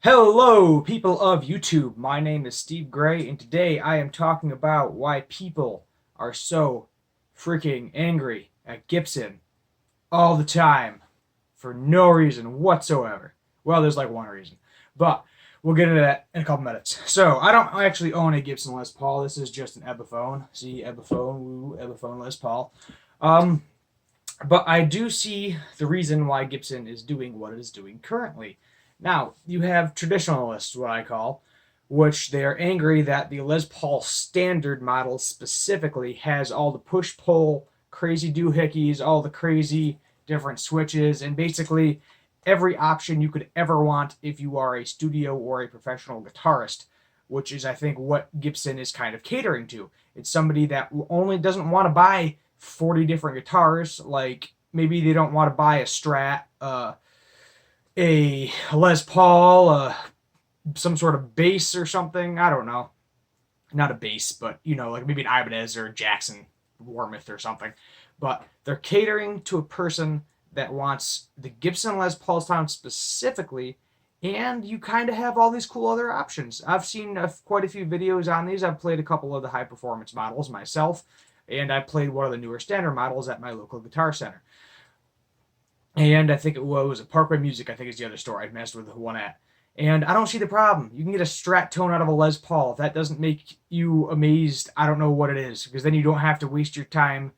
Hello, people of YouTube. My name is Steve Gray, and today I am talking about why people are so freaking angry at Gibson all the time for no reason whatsoever. Well, there's like one reason, but we'll get into that in a couple minutes. So, I don't actually own a Gibson Les Paul. This is just an Epiphone. See, Epiphone, woo, Epiphone Les Paul. Um, but I do see the reason why Gibson is doing what it is doing currently. Now, you have traditionalists, what I call, which they are angry that the Les Paul standard model specifically has all the push pull, crazy doohickeys, all the crazy different switches, and basically every option you could ever want if you are a studio or a professional guitarist, which is, I think, what Gibson is kind of catering to. It's somebody that only doesn't want to buy 40 different guitars. Like, maybe they don't want to buy a Strat, a Les Paul, some sort of bass or something. I don't know. Not a bass, but, like maybe an Ibanez or a Jackson Warmouth or something. But they're catering to a person that wants the Gibson Les Paul sound specifically, and you kind of have all these cool other options. I've seen quite a few videos on these. I've played a couple of the high performance models myself, and I played one of the newer standard models at my local guitar center. And I think it was a Parkway Music, I think is the other store I messed with the one at. And I don't see the problem. You can get a Strat tone out of a Les Paul. If that doesn't make you amazed, I don't know what it is. Because then you don't have to waste your time,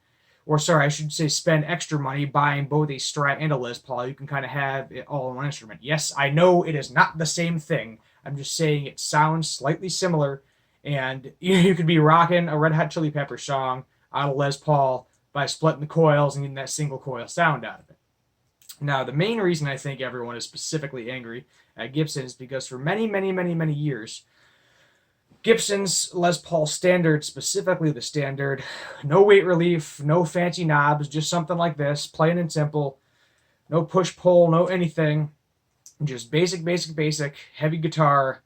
or sorry, I should say spend extra money buying both a Strat and a Les Paul. You can kind of have it all in one instrument. Yes, I know it is not the same thing. I'm just saying it sounds slightly similar. And you could be rocking a Red Hot Chili Pepper song out of Les Paul by splitting the coils and getting that single coil sound out of it. Now, the main reason I think everyone is specifically angry at Gibson is because for many, many, many, many years, Gibson's Les Paul Standard, specifically the Standard, no weight relief, no fancy knobs, just something like this, plain and simple, no push-pull, no anything, just basic, basic, basic, heavy guitar,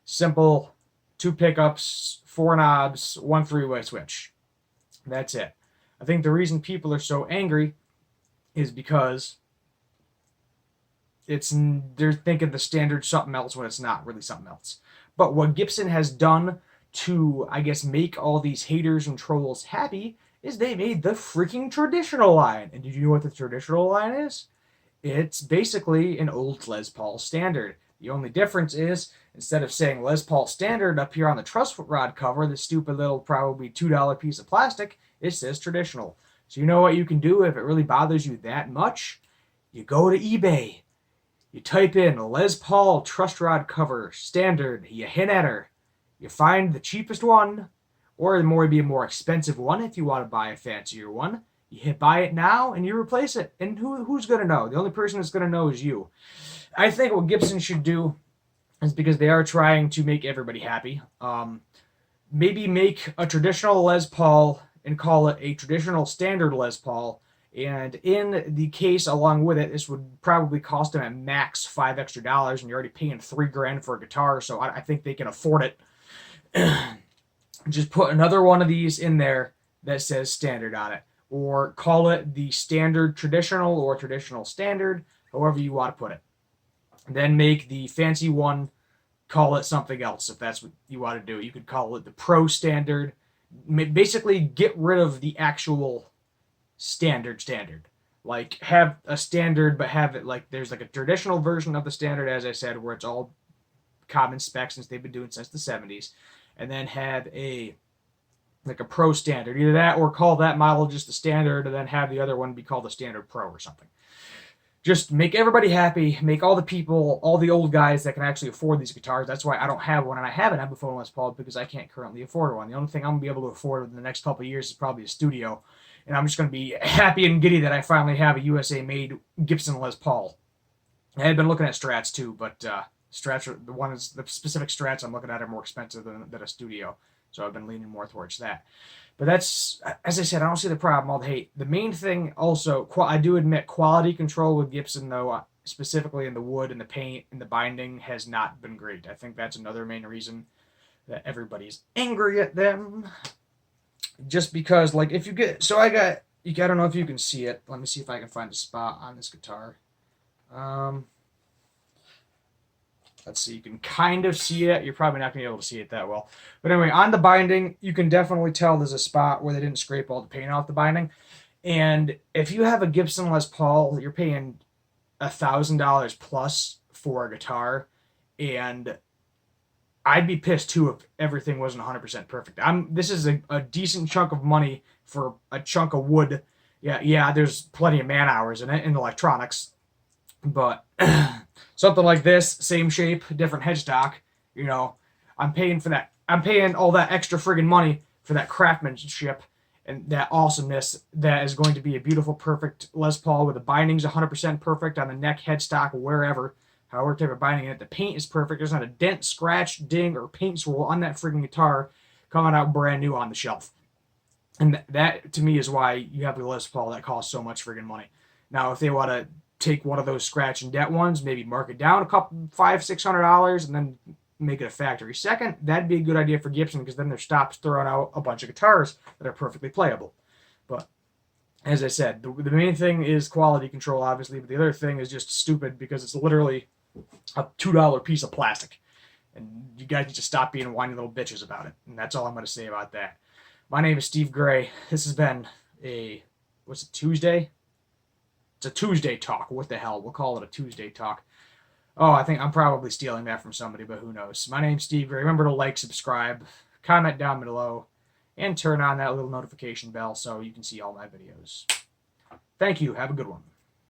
simple, 2 pickups, 4 knobs, 1 3-way switch. That's it. I think the reason people are so angry is because they're thinking the Standard something else when it's not really something else. But what Gibson has done to, I guess, make all these haters and trolls happy is they made the freaking traditional line. And did you know what the traditional line is? It's basically an old Les Paul Standard. The only difference is, instead of saying Les Paul Standard up here on the truss rod cover, the stupid little probably $2 piece of plastic, it says traditional. So you know what you can do if it really bothers you that much? You go to eBay. You type in Les Paul truss rod cover standard. You hit enter. You find the cheapest one, or the more expensive one if you want to buy a fancier one. You hit buy it now, and you replace it. And who's going to know? The only person that's going to know is you. I think what Gibson should do is, because they are trying to make everybody happy, maybe make a traditional Les Paul and call it a traditional standard Les Paul. And in the case along with it, this would probably cost them at max $5 extra, and you're already paying $3,000 for a guitar, so I think they can afford it. Just put another one of these in there that says standard on it, or call it the standard traditional or traditional standard, however you want to put it. Then make the fancy one, call it something else if that's what you want to do. You could call it the Pro Standard. Basically, get rid of the actual standard. Like, have a standard, but have it like there's like a traditional version of the standard, as I said, where it's all common specs since they've been doing since the 70s, and then have a pro standard, either that or call that model just the standard, and then have the other one be called the standard pro or something. Just make everybody happy, make all the people, all the old guys that can actually afford these guitars. That's why I don't have one, and I haven't had a phone Les Paul because I can't currently afford one. The only thing I'm going to be able to afford in the next couple of years is probably a studio, and I'm just going to be happy and giddy that I finally have a USA-made Gibson Les Paul. I had been looking at Strats too, but Strats are the specific Strats I'm looking at are more expensive than a studio, so I've been leaning more towards that. But that's, as I said, I don't see the problem, all the hate. The main thing also, I do admit, quality control with Gibson, though, specifically in the wood and the paint and the binding, has not been great. I think that's another main reason that everybody's angry at them. Just because, like, if you get, so I don't know if you can see it. Let me see if I can find a spot on this guitar. Let's see, you can kind of see it. You're probably not going to be able to see it that well. But anyway, on the binding, you can definitely tell there's a spot where they didn't scrape all the paint off the binding. And if you have a Gibson Les Paul, you're paying $1,000 plus for a guitar, and I'd be pissed too if everything wasn't 100% perfect. This is a decent chunk of money for a chunk of wood. Yeah, there's plenty of man hours in it in electronics, but something like this, same shape, different headstock, you know, I'm paying for that. I'm paying all that extra friggin' money for that craftsmanship and that awesomeness that is going to be a beautiful, perfect Les Paul where the binding's 100% perfect on the neck, headstock, wherever, however type of binding in it. The paint is perfect. There's not a dent, scratch, ding, or paint swirl on that friggin' guitar coming out brand new on the shelf. And that, to me, is why you have the Les Paul that costs so much friggin' money. Now, if they want to take one of those scratch and dent ones, maybe mark it down a couple, $500-$600, and then make it a factory second, that'd be a good idea for Gibson because then they're stops throwing out a bunch of guitars that are perfectly playable. But as I said, the main thing is quality control, obviously, but the other thing is just stupid because it's literally a $2 piece of plastic. And you guys need to stop being whiny little bitches about it. And that's all I'm going to say about that. My name is Steve Gray. This has been what's it, Tuesday? It's a Tuesday talk. What the hell? We'll call it a Tuesday talk. Oh, I think I'm probably stealing that from somebody, but who knows? My name's Steve Gray. Remember to like, subscribe, comment down below, and turn on that little notification bell so you can see all my videos. Thank you. Have a good one.